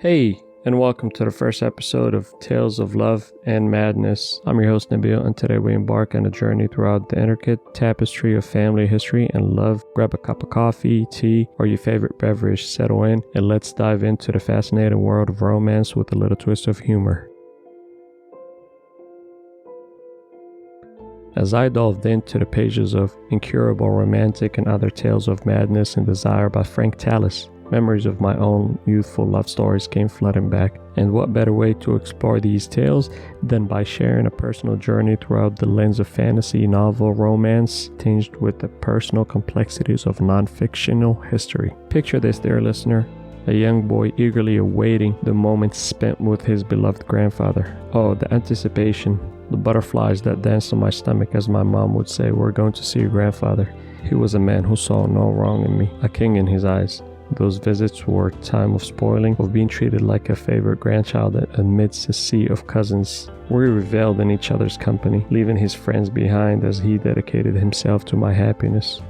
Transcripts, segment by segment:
Hey, and welcome to the first episode of Tales of Love and Madness. I'm your host Nabil, and today we embark on a journey throughout the intricate tapestry of family history and love. Grab a cup of coffee, tea, or your favorite beverage, settle in, and let's dive into the fascinating world of romance with a little twist of humor. As I delved into the pages of Incurable Romantic and Other Tales of Madness and Desire by Frank Tallis, memories of my own youthful love stories came flooding back. And what better way to explore these tales than by sharing a personal journey throughout the lens of fantasy, novel, romance, tinged with the personal complexities of non-fictional history. Picture this, dear listener. A young boy eagerly awaiting the moment spent with his beloved grandfather. Oh, the anticipation, the butterflies that danced on my stomach as my mom would say, "We're going to see your grandfather." He was a man who saw no wrong in me, a king in his eyes. Those visits were a time of spoiling, of being treated like a favorite grandchild amidst a sea of cousins. We reveled in each other's company, leaving his friends behind as he dedicated himself to my happiness.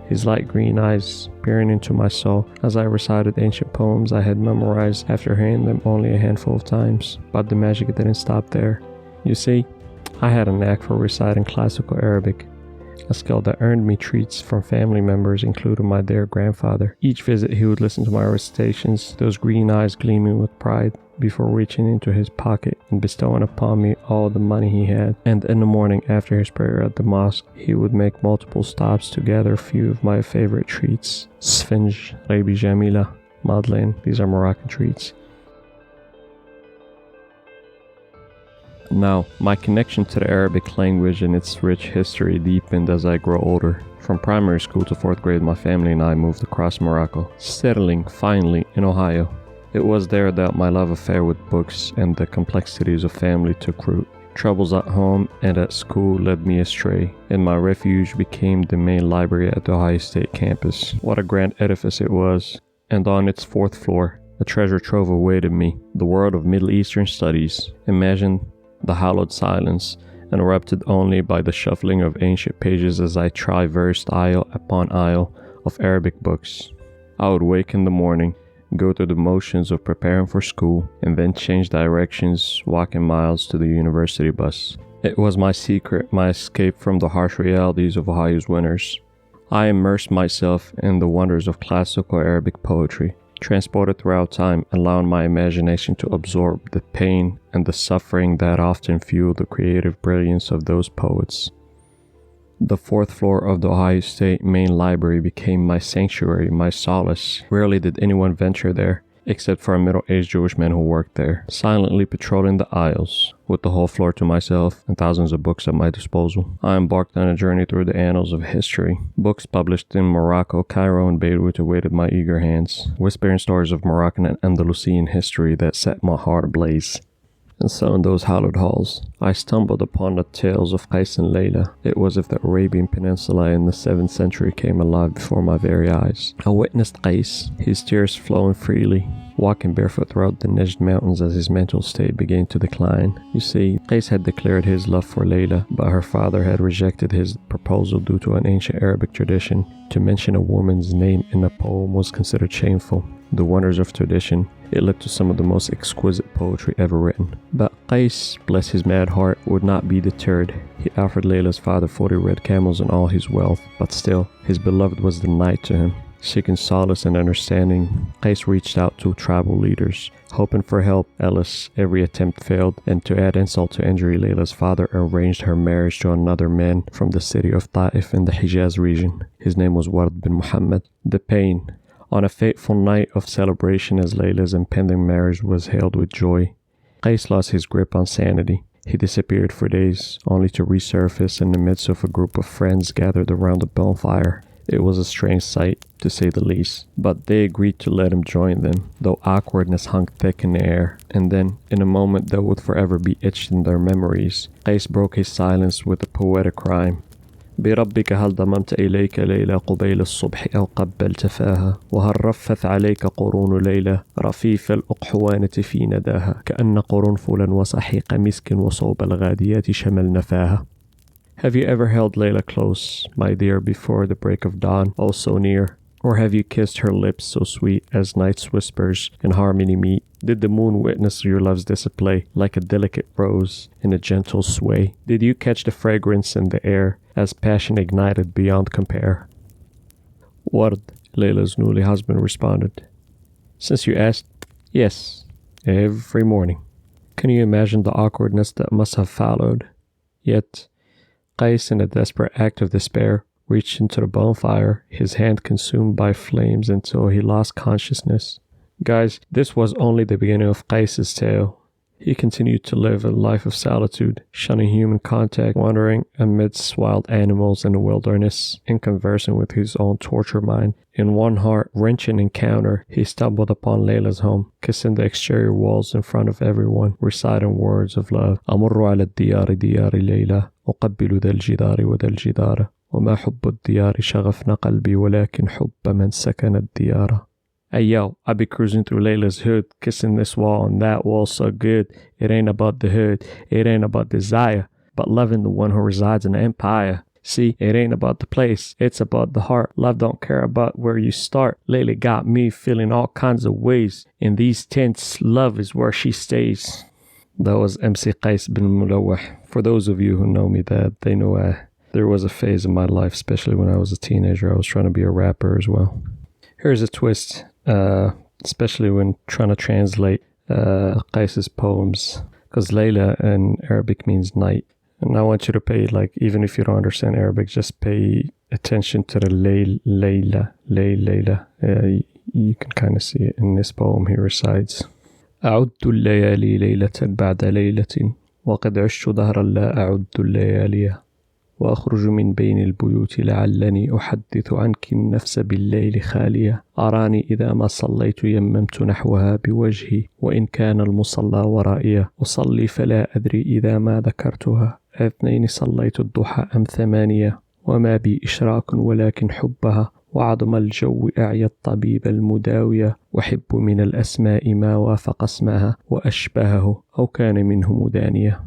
His light green eyes peering into my soul as I recited ancient poems I had memorized after hearing them only a handful of times. But the magic didn't stop there. You see, I had a knack for reciting classical Arabic, a skill that earned me treats from family members, including my dear grandfather. Each visit he would listen to my recitations, those green eyes gleaming with pride, before reaching into his pocket and bestowing upon me all the money he had. And in the morning after his prayer at the mosque, he would make multiple stops to gather a few of my favorite treats. Sfinge, Rebi Jamila, Madeleine, these are Moroccan treats. Now, my connection to the Arabic language and its rich history deepened as I grew older. From primary school to 4th grade, my family and I moved across Morocco, settling finally in Ohio. It was there that my love affair with books and the complexities of family took root. Troubles at home and at school led me astray, and my refuge became the main library at the Ohio State campus. What a grand edifice it was, and on its 4th floor, a treasure trove awaited me, the world of Middle Eastern studies. Imagine the hallowed silence, interrupted only by the shuffling of ancient pages as I traversed aisle upon aisle of Arabic books. I would wake in the morning, go through the motions of preparing for school, and then change directions, walking miles to the university bus. It was my secret, my escape from the harsh realities of Ohio's winters. I immersed myself in the wonders of classical Arabic poetry, transported throughout time, allowing my imagination to absorb the pain and the suffering that often fuel the creative brilliance of those poets. The 4th floor of the Ohio State main library became my sanctuary, my solace. Rarely did anyone venture there, except for a middle-aged Jewish man who worked there, silently patrolling the aisles, with the whole floor to myself and thousands of books at my disposal. I embarked on a journey through the annals of history. Books published in Morocco, Cairo, and Beirut awaited my eager hands, whispering stories of Moroccan and Andalusian history that set my heart ablaze. And so in those hallowed halls, I stumbled upon the tales of Qays and Layla. It was as if the Arabian Peninsula in the 7th century came alive before my very eyes. I witnessed Qays, his tears flowing freely, walking barefoot throughout the Najd mountains as his mental state began to decline. You see, Qays had declared his love for Layla, but her father had rejected his proposal due to an ancient Arabic tradition. To mention a woman's name in a poem was considered shameful. The wonders of tradition, it led to some of the most exquisite poetry ever written. But Qays, bless his mad heart, would not be deterred. He offered Layla's father 40 red camels and all his wealth, but still, his beloved was denied to him. Seeking solace and understanding, Qays reached out to tribal leaders, hoping for help. Alas, every attempt failed, and to add insult to injury, Layla's father arranged her marriage to another man from the city of Ta'if in the Hijaz region. His name was Ward bin Muhammad. The pain. On a fateful night of celebration as Layla's impending marriage was hailed with joy, Qays lost his grip on sanity. He disappeared for days, only to resurface in the midst of a group of friends gathered around a bonfire. It was a strange sight, to say the least, but they agreed to let him join them, though awkwardness hung thick in the air. And then, in a moment that would forever be etched in their memories, Qays broke his silence with a poetic rhyme. بربك هل ضممت إليك ليلى قبيل الصبح أو قبلت فاها وهل رفث عليك قرون ليلى رفيف الأقحوانة في نداها كأن قرنفلا وصحيق مسك وصوب الغاديات شملن فاها. Have you ever held Layla close, my dear, before the break of dawn, oh so near? Or have you kissed her lips so sweet as night's whispers in harmony meet? Did the moon witness your love's display like a delicate rose in a gentle sway? Did you catch the fragrance in the air as passion ignited beyond compare? Ward, Layla's newly husband responded. Since you asked, yes, every morning. Can you imagine the awkwardness that must have followed? Yet, Qays, in a desperate act of despair, reached into the bonfire, his hand consumed by flames until he lost consciousness. Guys, this was only the beginning of Qays' tale. He continued to live a life of solitude, shunning human contact, wandering amidst wild animals in the wilderness, and conversing with his own tortured mind. In one heart-wrenching encounter, he stumbled upon Layla's home, kissing the exterior walls in front of everyone, reciting words of love. أمر على الديار ديار ليلى أقبل ذا الجدار وذا الجدار وما حب الديار شغفنا قلبي ولكن حب من سكن الديار. Hey yo, I be cruising through Layla's hood, kissing this wall and that wall so good. It ain't about the hood, it ain't about desire, but loving the one who resides in the empire. See, it ain't about the place, it's about the heart. Love don't care about where you start. Layla got me feeling all kinds of ways. In these tents, love is where she stays. That was MC Qays bin Mulawah. For those of you who know me, that they know there was a phase in my life, especially when I was a teenager, I was trying to be a rapper as well. Here's a twist, especially when trying to translate Qays' poems, because Layla in Arabic means night. And I want you to pay, like, even if you don't understand Arabic, just pay attention to the Layla. You can kind of see it in this poem he recites. أعد الليالي ليلة بعد ليلة وقد عشت دهرا لا أعد الليالي وأخرج من بين البيوت لعلني أحدث عنك النفس بالليل خالية أراني إذا ما صليت يممت نحوها بوجهي وإن كان المصلى ورائية أصلي فلا أدري إذا ما ذكرتها 2 صليت الضحى أم 8 وما بي إشراك ولكن حبها وعظم الجو أعيا الطبيب المداوية وحب من الأسماء ما وافق اسمها وأشبهه أو كان منه مدانية.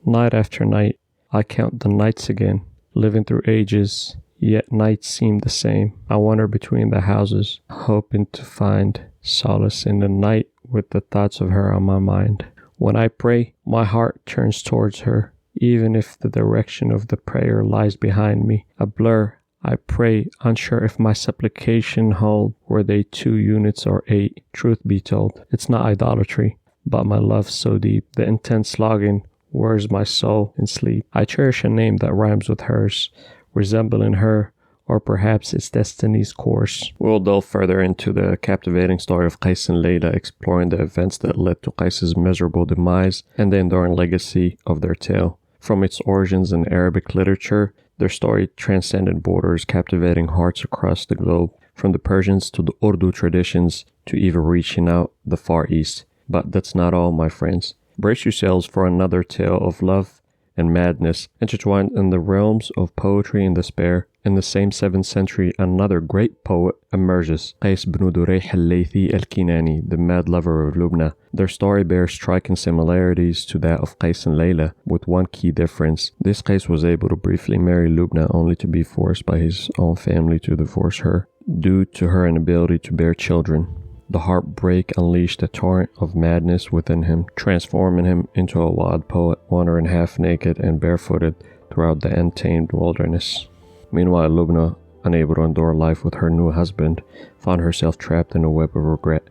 Night after night I count the nights again, living through ages, yet nights seem the same. I wander between the houses, hoping to find solace in the night with the thoughts of her on my mind. When I pray, my heart turns towards her, even if the direction of the prayer lies behind me. A blur, I pray, unsure if my supplication hold, were they 2 units or 8. Truth be told, it's not idolatry, but my love so deep, the intense longing, wears my soul in sleep. I cherish a name that rhymes with hers, resembling her, or perhaps its destiny's course. We'll delve further into the captivating story of Qays and Layla, exploring the events that led to Qays' miserable demise and the enduring legacy of their tale. From its origins in Arabic literature, their story transcended borders, captivating hearts across the globe, from the Persians to the Urdu traditions to even reaching out the Far East. But that's not all, my friends. Brace yourselves for another tale of love and madness, intertwined in the realms of poetry and despair. In the same 7th century, another great poet emerges, Qays ibn Durayh al-Laythi al-Kinani, the mad lover of Loubna. Their story bears striking similarities to that of Qays and Layla, with one key difference. This Qays was able to briefly marry Loubna, only to be forced by his own family to divorce her, due to her inability to bear children. The heartbreak unleashed a torrent of madness within him, transforming him into a wild poet, wandering half-naked and barefooted throughout the untamed wilderness. Meanwhile, Loubna, unable to endure life with her new husband, found herself trapped in a web of regret.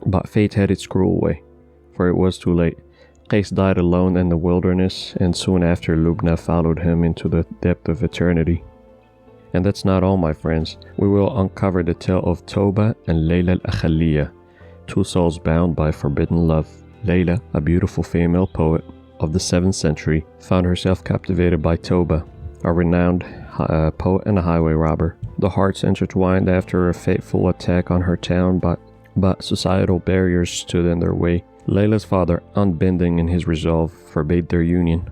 But fate had its cruel way, for it was too late. Qays died alone in the wilderness, and soon after Loubna followed him into the depth of eternity. And that's not all, my friends. We will uncover the tale of Tawba and Layla Akhliya, 2 souls bound by forbidden love. Layla, a beautiful female poet of the 7th century, found herself captivated by Tawba, a renowned poet and a highway robber. The hearts intertwined after a fateful attack on her town, but societal barriers stood in their way. Layla's father, unbending in his resolve, forbade their union.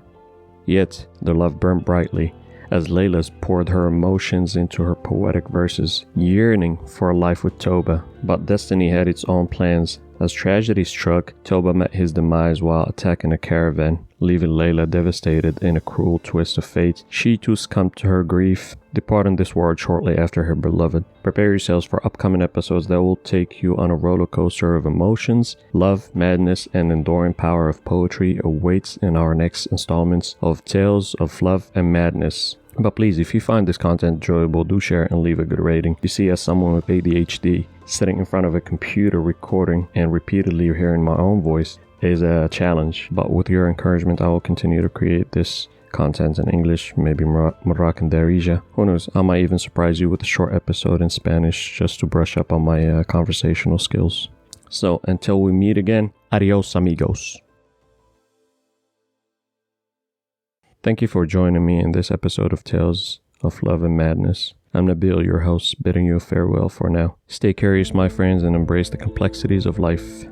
Yet their love burned brightly, as Layla poured her emotions into her poetic verses, yearning for a life with Tawba. But destiny had its own plans. As tragedy struck, Tawba met his demise while attacking a caravan. leaving Layla devastated in a cruel twist of fate. She too succumbed to her grief, departing this world shortly after her beloved. Prepare yourselves for upcoming episodes that will take you on a roller coaster of emotions. Love, madness, and enduring power of poetry awaits in our next installments of Tales of Love and Madness. But please, if you find this content enjoyable, do share and leave a good rating. You see, as someone with ADHD, sitting in front of a computer recording and repeatedly hearing my own voice is a challenge. But with your encouragement, I will continue to create this content in English, maybe Moroccan Darija. Who knows, I might even surprise you with a short episode in Spanish just to brush up on my conversational skills. So, until we meet again, adios amigos. Thank you for joining me in this episode of Tales of Love and Madness. I'm Nabil, your host, bidding you farewell for now. Stay curious, my friends, and embrace the complexities of life.